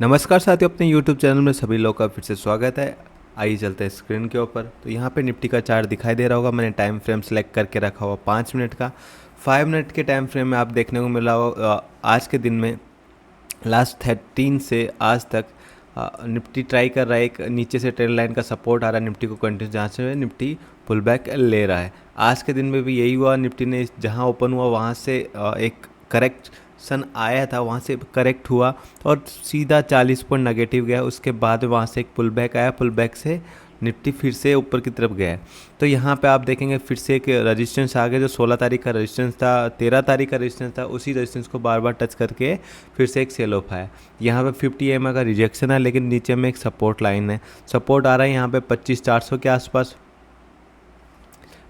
नमस्कार साथियों, अपने YouTube चैनल में सभी लोग का फिर से स्वागत है। आइए चलते हैं स्क्रीन के ऊपर। तो यहाँ पे निफ्टी का चार्ट दिखाई दे रहा होगा। मैंने टाइम फ्रेम सेलेक्ट करके रखा हुआ 5 मिनट का। 5 मिनट के टाइम फ्रेम में आप देखने को मिला होगा आज के दिन में लास्ट 13 से आज तक निफ्टी ट्राई कर रहा है। एक नीचे से ट्रेंड लाइन का सपोर्ट आ रहा है निफ्टी को कंटिन्यू, जहाँ से निफ्टी पुल बैक ले रहा है। आज के दिन में भी यही हुआ। निफ्टी ने जहाँ ओपन हुआ वहाँ से एक करेक्शन आया था, वहाँ से करेक्ट हुआ और सीधा 40 पॉइंट नेगेटिव गया। उसके बाद वहाँ से एक पुल बैक आया, पुल बैक से निफ्टी फिर से ऊपर की तरफ गया है। तो यहाँ पे आप देखेंगे फिर से एक रेजिस्टेंस आ गया, जो 16 तारीख का रेजिस्टेंस था, 13 तारीख का रेजिस्टेंस था। उसी रेजिस्टेंस को बार बार टच करके फिर से एक सेल ऑफ आया। यहाँ पे 50 EMA का रिजेक्शन है, लेकिन नीचे में एक सपोर्ट लाइन है। सपोर्ट आ रहा है यहाँ पे 25,400 के आसपास,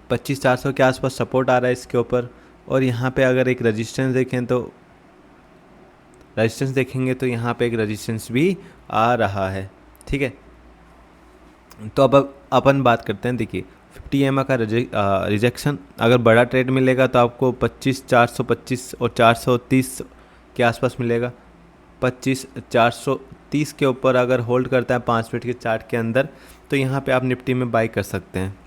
25,400 के आसपास सपोर्ट आ रहा है इसके ऊपर। और यहाँ पे अगर एक रेजिस्टेंस देखें तो रेजिस्टेंस देखेंगे तो यहाँ पे एक रेजिस्टेंस भी आ रहा है। ठीक है, तो अब अपन बात करते हैं। देखिए 50 EMA का रिजेक्शन, अगर बड़ा ट्रेड मिलेगा तो आपको 25,425 और 430 के आसपास मिलेगा। 25,430 के ऊपर अगर होल्ड करता है 5 मिनट के चार्ट के अंदर, तो यहाँ पे आप निफ्टी में बाई कर सकते हैं।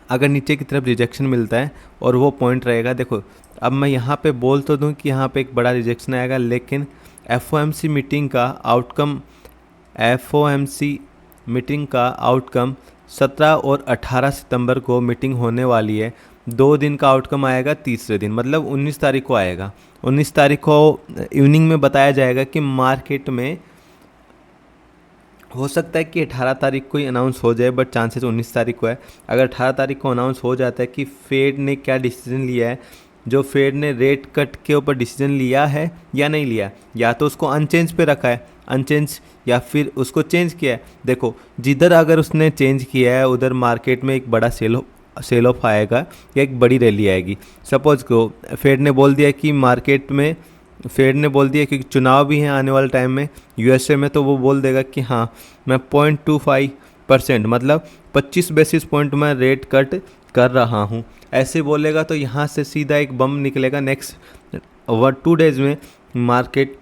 अगर नीचे की तरफ रिजेक्शन मिलता है और वो पॉइंट रहेगा, देखो अब मैं यहाँ पे बोल तो दूँ कि यहाँ पे एक बड़ा रिजेक्शन आएगा, लेकिन FOMC मीटिंग का आउटकम, FOMC मीटिंग का आउटकम 17 और 18 सितंबर को मीटिंग होने वाली है। 2 दिन का आउटकम आएगा तीसरे दिन, मतलब 19 तारीख को आएगा। 19 तारीख को इवनिंग में बताया जाएगा कि मार्केट में हो सकता है कि 18 तारीख को ही अनाउंस हो जाए, बट चांसेस 19 तारीख को है। अगर 18 तारीख को अनाउंस हो जाता है कि फेड ने क्या डिसीजन लिया है, जो फेड ने रेट कट के ऊपर डिसीजन लिया है या नहीं लिया, या तो उसको अनचेंज पे रखा है, अनचेंज, या फिर उसको चेंज किया है। देखो जिधर अगर उसने चेंज किया है उधर मार्केट में एक बड़ा सेल ऑफ आएगा या एक बड़ी रैली आएगी। सपोज को फेड ने बोल दिया कि मार्केट में, फेड ने बोल दिया क्योंकि चुनाव भी हैं आने वाले टाइम में USA में, तो वो बोल देगा कि हाँ मैं 0.25% मतलब 25 बेसिस पॉइंट में रेट कट कर रहा हूँ, ऐसे बोलेगा। तो यहाँ से सीधा एक बम निकलेगा। नेक्स्ट 2 डेज में मार्केट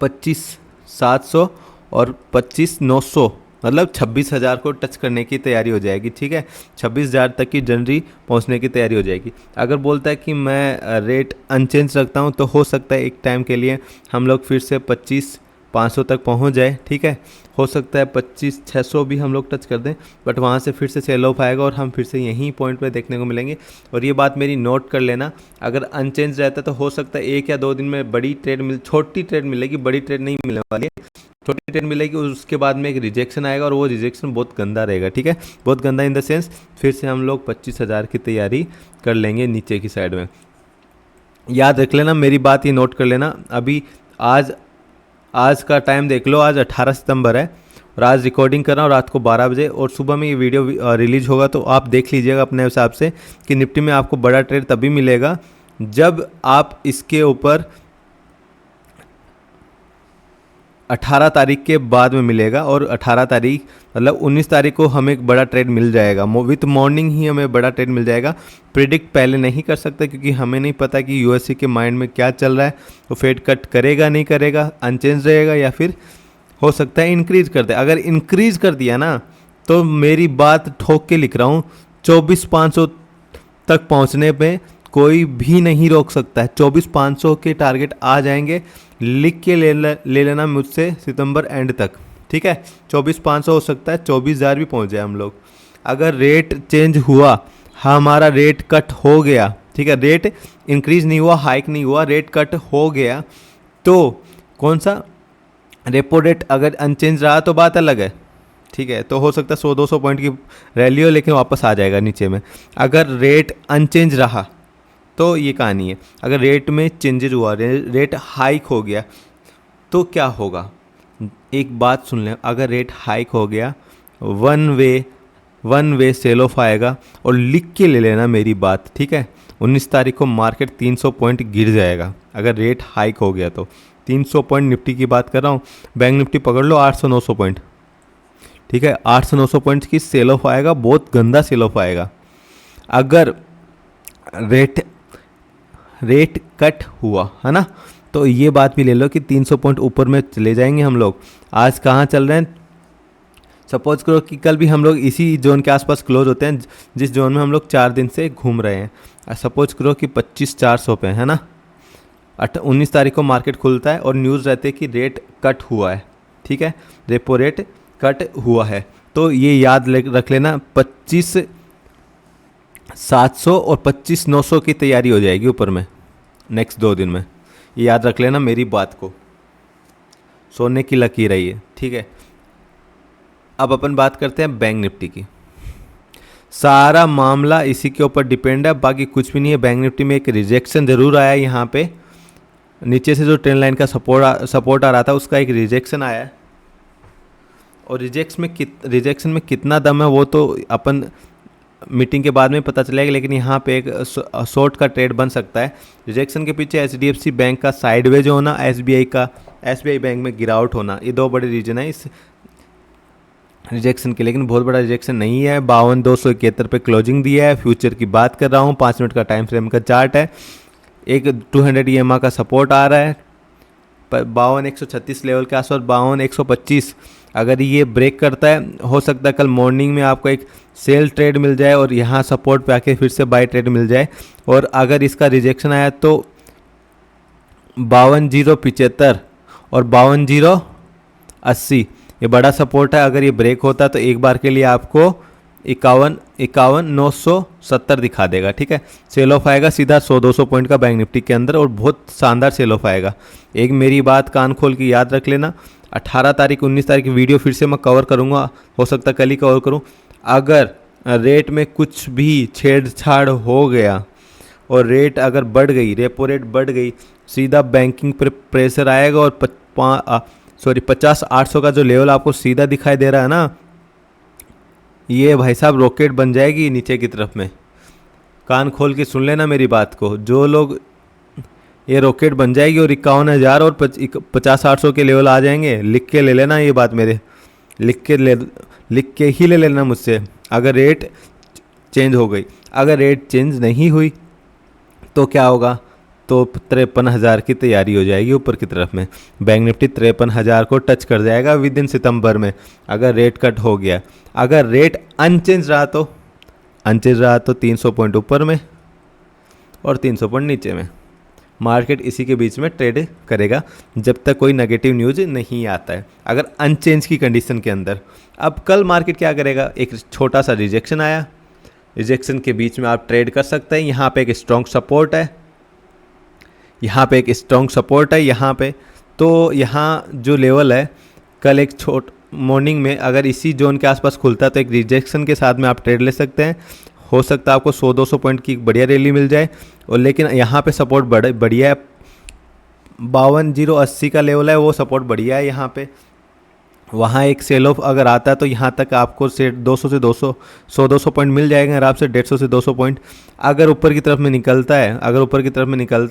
25,700 और 25,900 मतलब 26,000 को टच करने की तैयारी हो जाएगी। ठीक है, 26,000 तक की जनवरी पहुंचने की तैयारी हो जाएगी। अगर बोलता है कि मैं रेट अनचेंज रखता हूं, तो हो सकता है एक टाइम के लिए हम लोग फिर से 25,500 तक पहुंच जाए। ठीक है, हो सकता है 25,600 भी हम लोग टच कर दें, बट वहाँ से फिर से सेल ऑफ आएगा और हम फिर से यहीं पॉइंट पे देखने को मिलेंगे। और ये बात मेरी नोट कर लेना, अगर अनचेंज रहता है तो हो सकता है 1 या 2 दिन में बड़ी ट्रेड छोटी ट्रेड मिलेगी, बड़ी ट्रेड नहीं मिलने वाली है, छोटी ट्रेड मिलेगी। उसके बाद में एक रिजेक्शन आएगा और वो रिजेक्शन बहुत गंदा रहेगा। ठीक है, बहुत गंदा इन द सेंस फिर से हम लोग 25,000 की तैयारी कर लेंगे नीचे की साइड में। याद रख लेना मेरी बात, ये नोट कर लेना। अभी आज का टाइम देख लो, आज 18 सितंबर है और आज रिकॉर्डिंग कर रहा हूँ रात को 12 बजे, और सुबह में ये वीडियो रिलीज होगा, तो आप देख लीजिएगा अपने हिसाब से कि निफ्टी में आपको बड़ा ट्रेड तभी मिलेगा जब आप इसके ऊपर 18 तारीख के बाद में मिलेगा। और 18 तारीख मतलब 19 तारीख को हमें एक बड़ा ट्रेड मिल जाएगा, विथ मॉर्निंग ही हमें बड़ा ट्रेड मिल जाएगा। प्रिडिक्ट पहले नहीं कर सकते क्योंकि हमें नहीं पता कि USA के माइंड में क्या चल रहा है, वो फेड कट करेगा नहीं करेगा, अनचेंज रहेगा, या फिर हो सकता है इंक्रीज कर दे। अगर इंक्रीज कर दिया ना, तो मेरी बात ठोक के लिख रहा हूँ, 24,500 तक पहुँचने पे कोई भी नहीं रोक सकता है। 24,500 के टारगेट आ जाएंगे, लिख के ले लेना मुझसे सितंबर एंड तक। ठीक है, 24,500 हो सकता है 24,000 भी पहुंच जाए हम लोग। अगर रेट चेंज हुआ, हमारा रेट कट हो गया, ठीक है, रेट इंक्रीज नहीं हुआ, हाइक नहीं हुआ, रेट कट हो गया, तो कौन सा रेपो रेट अगर अनचेंज रहा तो बात अलग है। ठीक है, तो हो सकता है 100-200 पॉइंट की रैली हो, लेकिन वापस आ जाएगा नीचे में। अगर रेट अनचेंज रहा तो ये कहानी है। अगर रेट में चेंजेज हुआ, रेट हाइक हो गया, तो क्या होगा, एक बात सुन लें। अगर रेट हाइक हो गया, वन वे सेल ऑफ आएगा, और लिख के ले लेना मेरी बात। ठीक है, 19 तारीख को मार्केट 300 पॉइंट गिर जाएगा अगर रेट हाइक हो गया तो। 300 पॉइंट निफ्टी की बात कर रहा हूँ, बैंक निफ्टी पकड़ लो 800-900 पॉइंट। ठीक है, 800-900 पॉइंट की सेल ऑफ आएगा, बहुत गंदा सेल ऑफ आएगा। अगर रेट कट हुआ है ना, तो ये बात भी ले लो कि 300 पॉइंट ऊपर में चले जाएंगे हम लोग। आज कहाँ चल रहे हैं, सपोज करो कि कल भी हम लोग इसी जोन के आसपास क्लोज होते हैं जिस जोन में हम लोग 4 दिन से घूम रहे हैं। सपोज करो कि 25,400 पे है ना, 19 तारीख को मार्केट खुलता है और न्यूज़ रहते है कि रेट कट हुआ है, ठीक है, रेपो रेट कट हुआ है। तो ये याद रख लेना 25,700 और 25,900 की तैयारी हो जाएगी ऊपर में नेक्स्ट 2 दिन में। ये याद रख लेना मेरी बात को, सोने की लकीर है ये, ठीक है। अब अपन बात करते हैं बैंक निफ्टी की। सारा मामला इसी के ऊपर डिपेंड है, बाकी कुछ भी नहीं है। बैंक निफ्टी में एक रिजेक्शन ज़रूर आया है यहाँ पे, नीचे से जो ट्रेंड लाइन का सपोर्ट आ रहा था उसका एक रिजेक्शन आया है, और रिजेक्शन में कितना दम है वो तो अपन मीटिंग के बाद में पता चलेगा, लेकिन यहाँ पे एक शॉर्ट का ट्रेड बन सकता है। रिजेक्शन के पीछे एचडीएफसी बैंक का साइडवेज होना, एसबीआई बैंक में गिरावट होना, ये 2 बड़े रीजन है इस रिजेक्शन के। लेकिन बहुत बड़ा रिजेक्शन नहीं है। 52,271 पे क्लोजिंग दिया है। फ्यूचर की बात कर रहा हूँ, 5 मिनट का टाइम फ्रेम का चार्ट है। एक 200 EMA का सपोर्ट आ रहा है 52,136 लेवल के आसपास, 52,125। अगर ये ब्रेक करता है, हो सकता है कल मॉर्निंग में आपको एक सेल ट्रेड मिल जाए और यहाँ सपोर्ट पे आके फिर से बाय ट्रेड मिल जाए। और अगर इसका रिजेक्शन आया तो 52,075 और 52,080 ये बड़ा सपोर्ट है। अगर ये ब्रेक होता है तो एक बार के लिए आपको 51,970 दिखा देगा, ठीक है। सेल ऑफ आएगा सीधा 100-200 पॉइंट का बैंक निफ्टी के अंदर, और बहुत शानदार सेल ऑफ आएगा। एक मेरी बात कान खोल के याद रख लेना, 18 तारीख 19 तारीख की वीडियो फिर से मैं कवर करूँगा, हो सकता है कल ही कवर करूँ। अगर रेट में कुछ भी छेड़छाड़ हो गया और रेट अगर बढ़ गई, रेपो रेट बढ़ गई, सीधा बैंकिंग पर प्रेशर आएगा। और 50,800 का जो लेवल आपको सीधा दिखाई दे रहा है ना, ये भाई साहब रॉकेट बन जाएगी नीचे की तरफ में। कान खोल के सुन लेना मेरी बात को, जो लोग, ये रॉकेट बन जाएगी और 51,000 और 50,800 के लेवल आ जाएंगे। लिख के ले लेना ये बात मेरे, लिख के ही ले लेना मुझसे। अगर रेट चेंज हो गई, अगर रेट चेंज नहीं हुई तो क्या होगा, तो 53,000 की तैयारी हो जाएगी ऊपर की तरफ में। बैंक निफ्टी 53,000 को टच कर जाएगा विद इन सितंबर में, अगर रेट कट हो गया। अगर रेट अनचेंज रहा तो 300 पॉइंट ऊपर में और 300 पॉइंट नीचे में मार्केट इसी के बीच में ट्रेड करेगा जब तक कोई नेगेटिव न्यूज़ नहीं आता है, अगर अनचेंज की कंडीशन के अंदर। अब कल मार्केट क्या करेगा, एक छोटा सा रिजेक्शन आया, रिजेक्शन के बीच में आप ट्रेड कर सकते हैं। यहाँ पे एक स्ट्रॉन्ग सपोर्ट है, यहाँ पे एक स्ट्रॉन्ग सपोर्ट है, यहाँ पे तो यहाँ जो लेवल है कल एक मॉर्निंग में अगर इसी जोन के आसपास खुलता है तो एक रिजेक्शन के साथ में आप ट्रेड ले सकते हैं। हो सकता है आपको 100-200 पॉइंट की बढ़िया रैली मिल जाए। और लेकिन यहाँ पे सपोर्ट बढ़िया है, 52,080 का लेवल है, वो सपोर्ट बढ़िया है यहाँ पे। वहाँ एक सेल ऑफ अगर आता है तो यहाँ तक आपको 200 से 100-200 पॉइंट मिल जाएगा आराम से, 150 से 200 पॉइंट अगर ऊपर की तरफ में निकलता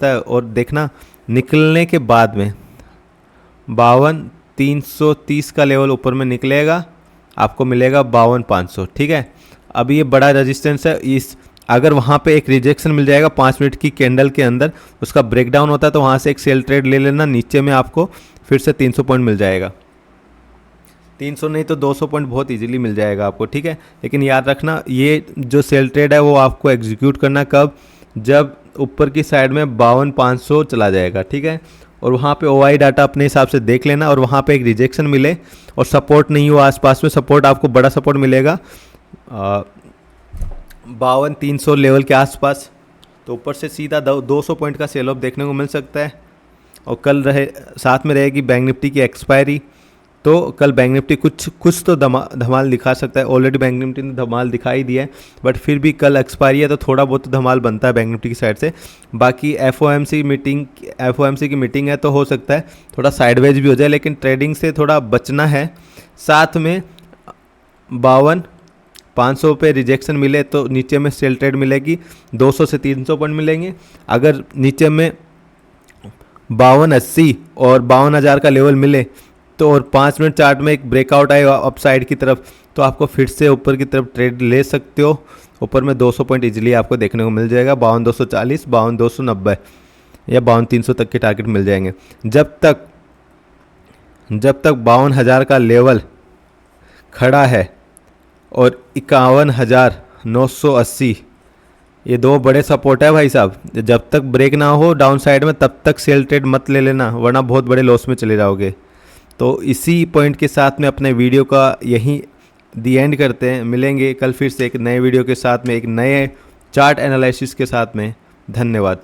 है। और देखना निकलने के बाद में 52,330 का लेवल ऊपर में निकलेगा, आपको मिलेगा 52,500, ठीक है। अब ये बड़ा रेजिस्टेंस है, इस अगर वहाँ पे एक रिजेक्शन मिल जाएगा 5 मिनट की कैंडल के अंदर, उसका ब्रेकडाउन होता है तो वहाँ से एक सेल ट्रेड ले लेना, नीचे में आपको फिर से 300 पॉइंट मिल जाएगा। 300 नहीं तो 200 पॉइंट बहुत इजीली मिल जाएगा आपको, ठीक है। लेकिन याद रखना ये जो सेल ट्रेड है वो आपको एग्जीक्यूट करना कब, जब ऊपर की साइड में 52,500 चला जाएगा, ठीक है। और वहाँ पे OI डाटा अपने हिसाब से देख लेना, और वहाँ पे एक रिजेक्शन मिले और सपोर्ट नहीं हुआ आसपास में, सपोर्ट आपको बड़ा सपोर्ट मिलेगा 52,300 लेवल के आसपास, तो ऊपर से सीधा 200 पॉइंट का सेल ऑफ देखने को मिल सकता है। और कल साथ में रहेगी बैंक निफ्टी की एक्सपायरी, तो कल बैंक निफ्टी कुछ तो धमाल दिखा सकता है। ऑलरेडी बैंक निफ्टी ने धमाल दिखाई दिया है, बट फिर भी कल एक्सपायरी है तो थोड़ा बहुत धमाल बनता है बैंक निफ्टी की साइड से। बाकी FOMC की मीटिंग है तो हो सकता है थोड़ा साइडवेज भी हो जाए, लेकिन ट्रेडिंग से थोड़ा बचना है। साथ में 52,500 पे रिजेक्शन मिले तो नीचे में सेल ट्रेड मिलेगी, 200 से 300 पॉइंट मिलेंगे। अगर नीचे में 52,80 और 52,000 का लेवल मिले तो, और 5 मिनट चार्ट में एक ब्रेकआउट आए अप साइड की तरफ, तो आपको फिर से ऊपर की तरफ ट्रेड ले सकते हो। ऊपर में 200 पॉइंट इजीली आपको देखने को मिल जाएगा, 52,240, 52,290 या 52,300 तक के टारगेट मिल जाएंगे। जब तक 52,000 का लेवल खड़ा है और 51,980, ये दो बड़े सपोर्ट है भाई साहब। जब तक ब्रेक ना हो डाउन साइड में तब तक सेल ट्रेड मत ले लेना, वरना बहुत बड़े लॉस में चले जाओगे। तो इसी पॉइंट के साथ में अपने वीडियो का यहीं दी एंड करते हैं। मिलेंगे कल फिर से एक नए वीडियो के साथ में, एक नए चार्ट एनालिसिस के साथ में। धन्यवाद।